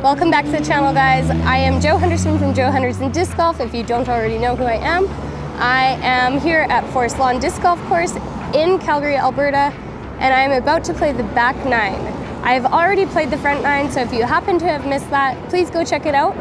Welcome back to the channel, guys. I am Jo Henderson from Jo Henderson Disc Golf, if you don't already know who I am here at Forest Lawn Disc Golf Course in Calgary, Alberta, and I'm about to play the back nine. I've already played the front nine, so if you happen to have missed that, please go check it out,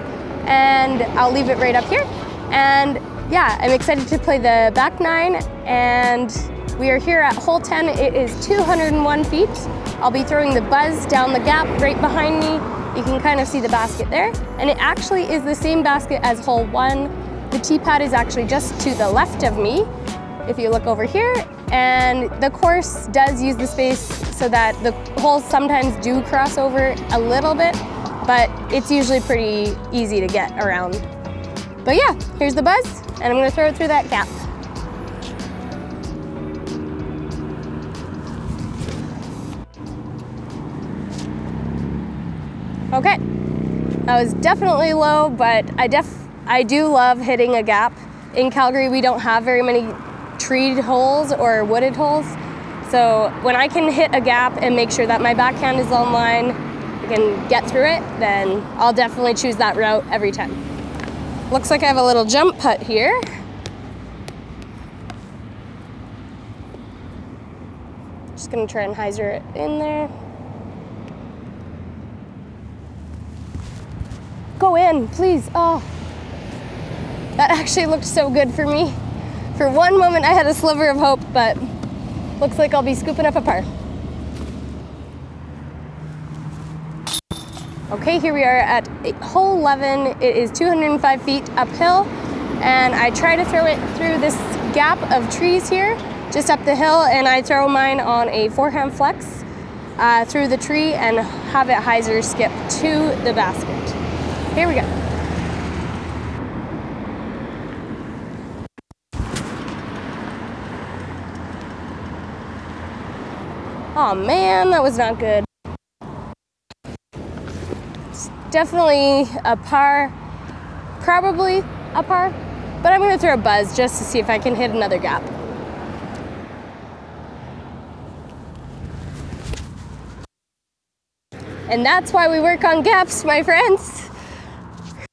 and I'll leave it right up here. And yeah, I'm excited to play the back nine, and we are here at hole 10. It is 201 feet. I'll be throwing the buzz down the gap right behind me. You can kind of see the basket there, and it actually is the same basket as hole 1. The tee pad is actually just to the left of me, if you look over here, and the course does use the space so that the holes sometimes do cross over a little bit, but it's usually pretty easy to get around. But yeah, here's the buzz, and I'm gonna throw it through that gap. Okay, that was definitely low, but I do love hitting a gap. In Calgary, we don't have very many treed holes or wooded holes. So when I can hit a gap and make sure that my backhand is on line, I can get through it, then I'll definitely choose that route every time. Looks like I have a little jump putt here. Just gonna try and hyzer it in there. Go in, please. Oh, that actually looked so good for me. For one moment, I had a sliver of hope, but looks like I'll be scooping up a par. Okay, here we are at hole 11. It is 205 feet uphill, and I try to throw it through this gap of trees here, just up the hill, and I throw mine on a forehand flex through the tree and have it hyzer skip to the basket. Here we go. Oh man, that was not good. It's definitely a par, probably a par, but I'm gonna throw a buzz just to see if I can hit another gap. And that's why we work on gaps, my friends.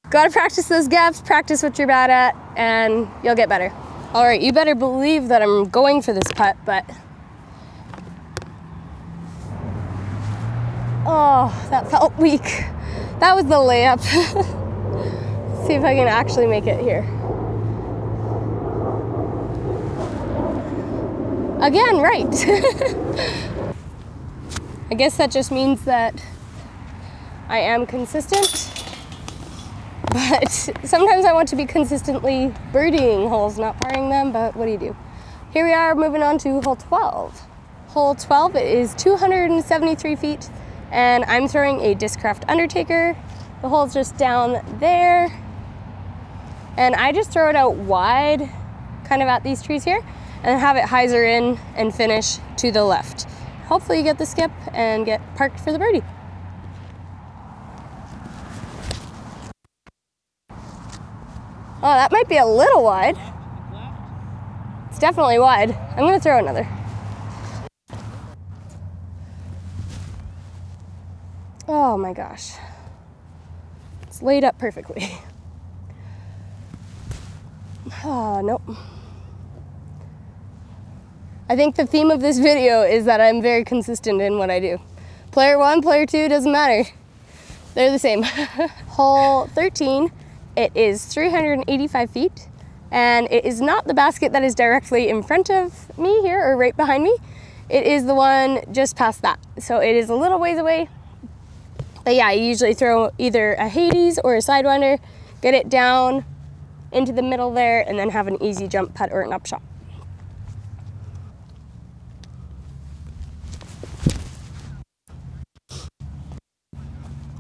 Gotta practice those gaps, practice what you're bad at, and you'll get better. All right, you better believe that I'm going for this putt, but oh, that felt weak. That was the layup. See if I can actually make it here. Again, right. I guess that just means that I am consistent. But sometimes I want to be consistently birdieing holes, not parring them, but what do you do? Here we are moving on to hole 12. Hole 12, it is 273 feet, and I'm throwing a Discraft Undertaker. The hole's just down there, and I just throw it out wide, kind of at these trees here, and have it hyzer in and finish to the left. Hopefully you get the skip and get parked for the birdie. Oh, that might be a little wide. It's definitely wide. I'm gonna throw another. Oh my gosh. It's laid up perfectly. Oh, nope. I think the theme of this video is that I'm very consistent in what I do. Player 1, player 2, doesn't matter. They're the same. Hole 13. It is 385 feet, and it is not the basket that is directly in front of me here or right behind me. It is the one just past that. So it is a little ways away. But yeah, I usually throw either a Hades or a Sidewinder, get it down into the middle there, and then have an easy jump putt or an upshot.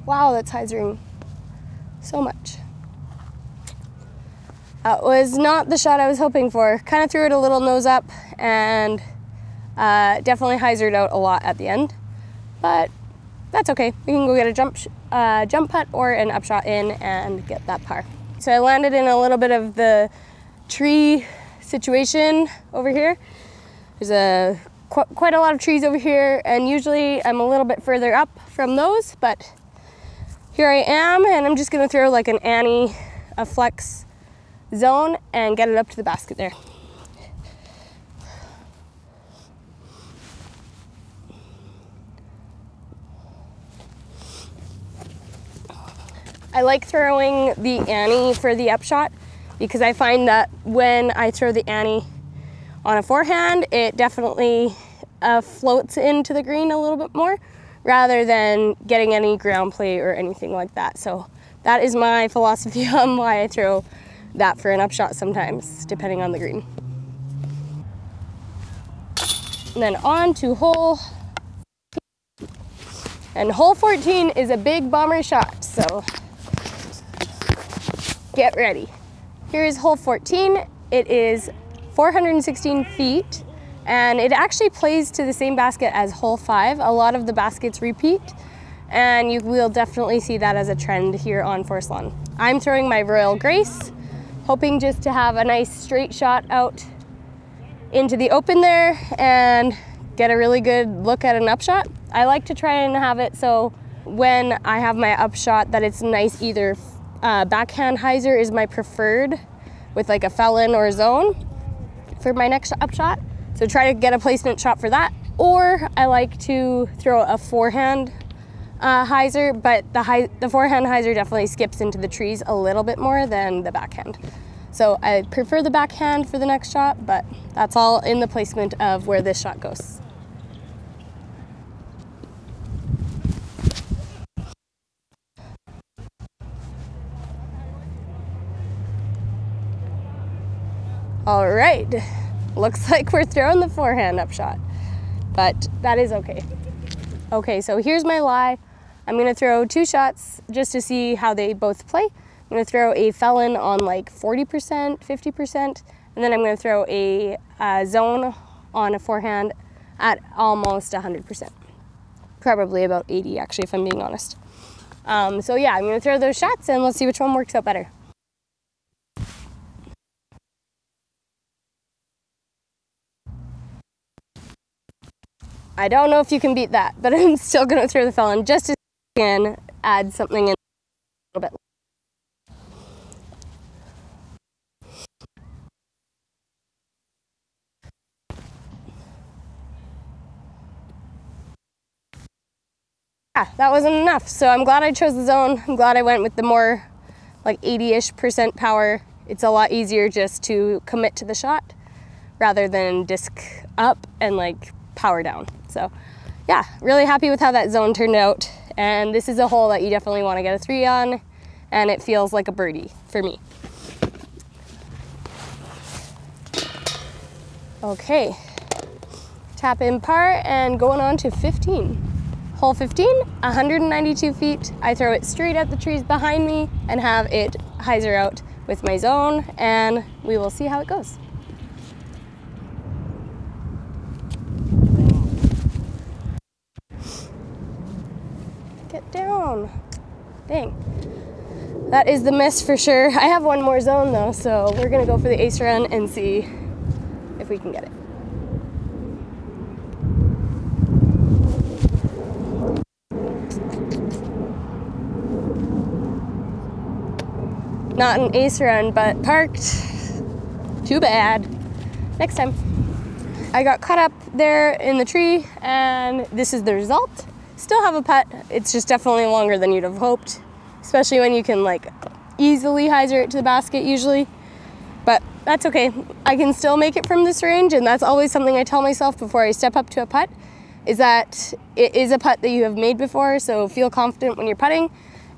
Wow, that's hyzering so much. That was not the shot I was hoping for. Kind of threw it a little nose up, and definitely hyzered out a lot at the end. But that's okay. We can go get a jump putt or an upshot in and get that par. So I landed in a little bit of the tree situation over here. There's quite a lot of trees over here, and usually I'm a little bit further up from those, but Here I am, and I'm just gonna throw like an Annie, a flex zone, and get it up to the basket there. I like throwing the Annie for the upshot because I find that when I throw the Annie on a forehand, it definitely floats into the green a little bit more rather than getting any ground play or anything like that. So that is my philosophy on why I throw that for an upshot sometimes, depending on the green. And then on to hole, and hole 14 is a big bomber shot, so get ready. Here's hole 14. It is 416 feet, and it actually plays to the same basket as hole 5. A lot of the baskets repeat, and you will definitely see that as a trend here on Forest Lawn. I'm throwing my Royal Grace, hoping just to have a nice straight shot out into the open there and get a really good look at an upshot. I like to try and have it so when I have my upshot that it's nice. Either backhand hyzer is my preferred with like a felon or a zone for my next upshot. So try to get a placement shot for that. Or I like to throw a forehand hyzer, but the forehand hyzer definitely skips into the trees a little bit more than the backhand. So I prefer the backhand for the next shot, but that's all in the placement of where this shot goes. All right, looks like we're throwing the forehand upshot, but that is okay. Okay, so here's my lie. I'm gonna throw 2 shots just to see how they both play. I'm gonna throw a felon on like 40%, 50%, and then I'm gonna throw a zone on a forehand at almost 100%. Probably about 80 actually, if I'm being honest. So yeah, I'm gonna throw those shots and let's see which one works out better. I don't know if you can beat that, but I'm still gonna throw the felon just to can add something in a little bit. Yeah, that wasn't enough. So I'm glad I chose the zone. I'm glad I went with the more like 80-ish% power. It's a lot easier just to commit to the shot rather than disc up and like power down. So yeah, really happy with how that zone turned out. And this is a hole that you definitely want to get a 3 on, and it feels like a birdie for me. Okay, tap in par and going on to 15. Hole 15, 192 feet. I throw it straight at the trees behind me and have it hyzer out with my zone, and we will see how it goes. Get down. Dang. That is the miss for sure. I have one more zone though, so we're gonna go for the ace run and see if we can get it. Not an ace run, but parked. Too bad. Next time. I got caught up there in the tree, and this is the result. Still have a putt. It's just definitely longer than you'd have hoped, especially when you can like easily hyzer it to the basket usually. But that's okay. I can still make it from this range, and that's always something I tell myself before I step up to a putt, is that it is a putt that you have made before, so feel confident when you're putting,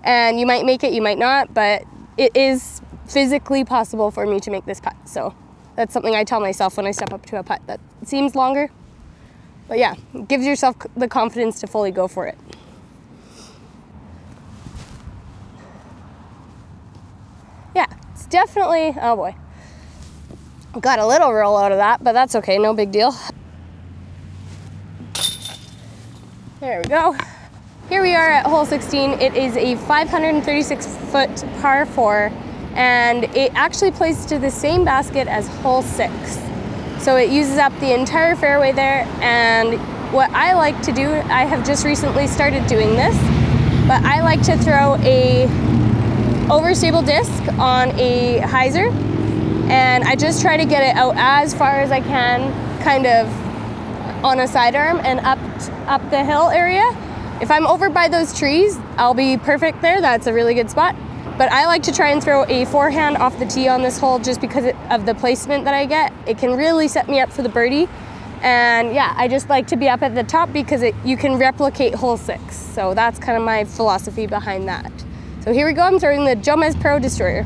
and you might make it, you might not, but it is physically possible for me to make this putt. So that's something I tell myself when I step up to a putt that seems longer. But yeah, it gives yourself the confidence to fully go for it. Yeah, it's definitely, oh boy. Got a little roll out of that, but that's okay, no big deal. There we go. Here we are at hole 16. It is a 536-foot par 4, and it actually plays to the same basket as hole 6. So it uses up the entire fairway there, and what I like to do, I have just recently started doing this, but I like to throw a overstable disc on a hyzer, and I just try to get it out as far as I can, kind of on a sidearm and up the hill area. If I'm over by those trees, I'll be perfect there. That's a really good spot. But I like to try and throw a forehand off the tee on this hole just because of the placement that I get. It can really set me up for the birdie. And yeah, I just like to be up at the top because you can replicate hole 6. So that's kind of my philosophy behind that. So here we go, I'm throwing the Jomez Pro Destroyer.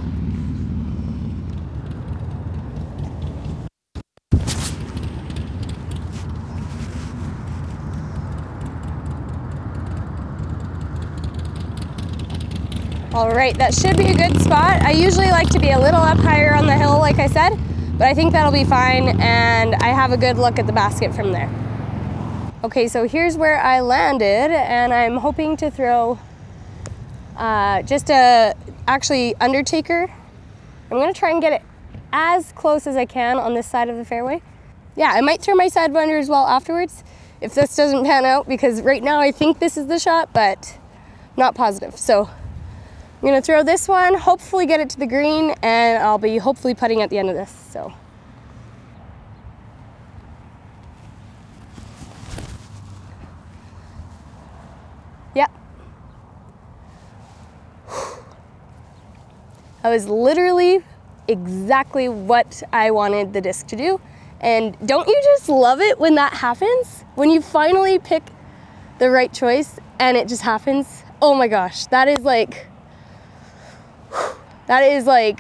All right, that should be a good spot. I usually like to be a little up higher on the hill, like I said, but I think that'll be fine, and I have a good look at the basket from there. Okay, so here's where I landed, and I'm hoping to throw just a actually undertaker. I'm gonna try and get it as close as I can on this side of the fairway. Yeah, I might throw my sidewinder as well afterwards if this doesn't pan out, because right now I think this is the shot, but not positive. So I'm gonna throw this one, hopefully get it to the green, and I'll be hopefully putting at the end of this, so. Yep. That was literally exactly what I wanted the disc to do. And don't you just love it when that happens? When you finally pick the right choice and it just happens? Oh my gosh, that is like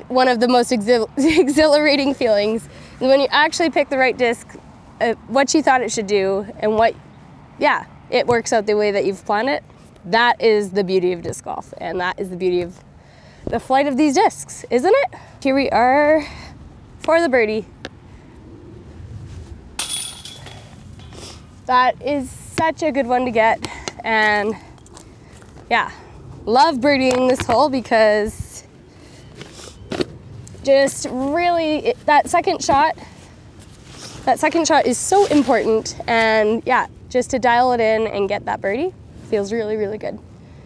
one of the most exhilarating feelings. When you actually pick the right disc, what you thought it should do, and yeah, it works out the way that you've planned it. That is the beauty of disc golf, and that is the beauty of the flight of these discs, isn't it? Here we are for the birdie. That is such a good one to get, and yeah, love birdieing this hole because just really, that second shot is so important, and yeah, just to dial it in and get that birdie feels really, really good.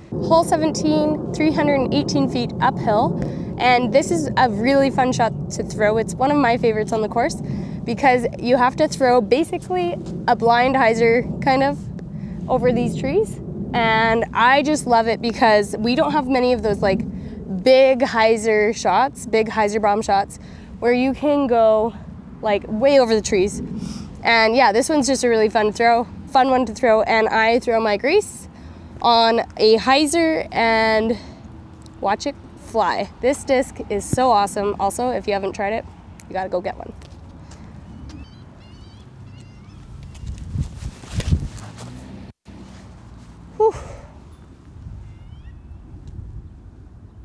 Hole 17, 318 feet uphill, and this is a really fun shot to throw. It's one of my favorites on the course because you have to throw basically a blind hyzer kind of over these trees, and I just love it because we don't have many of those like big hyzer shots, big hyzer bomb shots where you can go like way over the trees. And yeah, this one's just a really fun one to throw, and I throw my grease on a hyzer and watch it fly. This disc is so awesome. Also, if you haven't tried it, you gotta go get one. Whew.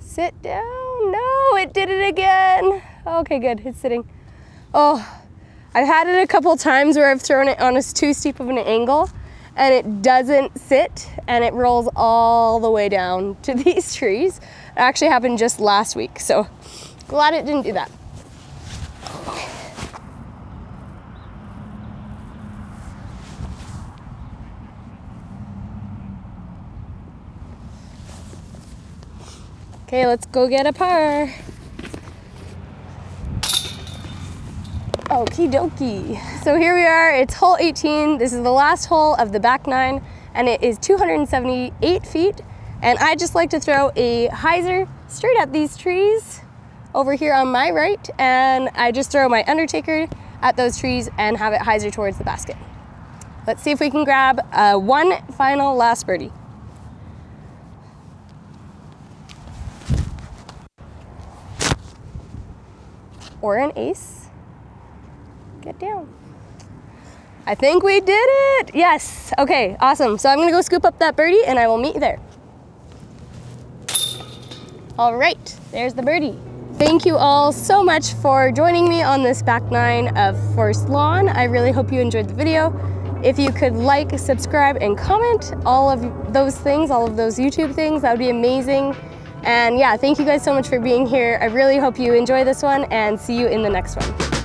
Sit down. No, it did it again. Okay, good, it's sitting. Oh, I've had it a couple times where I've thrown it on a too steep of an angle and it doesn't sit and it rolls all the way down to these trees. It actually happened just last week, so glad it didn't do that. Okay, let's go get a par. Okie dokie. So here we are, it's hole 18. This is the last hole of the back 9, and it is 278 feet. And I just like to throw a hyzer straight at these trees over here on my right, and I just throw my undertaker at those trees and have it hyzer towards the basket. Let's see if we can grab one final last birdie. Or an ace. Get down. I think we did it. Yes. Okay, awesome. So I'm gonna go scoop up that birdie and I will meet you there. All right, there's the birdie. Thank you all so much for joining me on this back 9 of Forest Lawn. I really hope you enjoyed the video. If you could like, subscribe, and comment, all of those things, all of those YouTube things, that would be amazing. And yeah, thank you guys so much for being here. I really hope you enjoy this one and see you in the next one.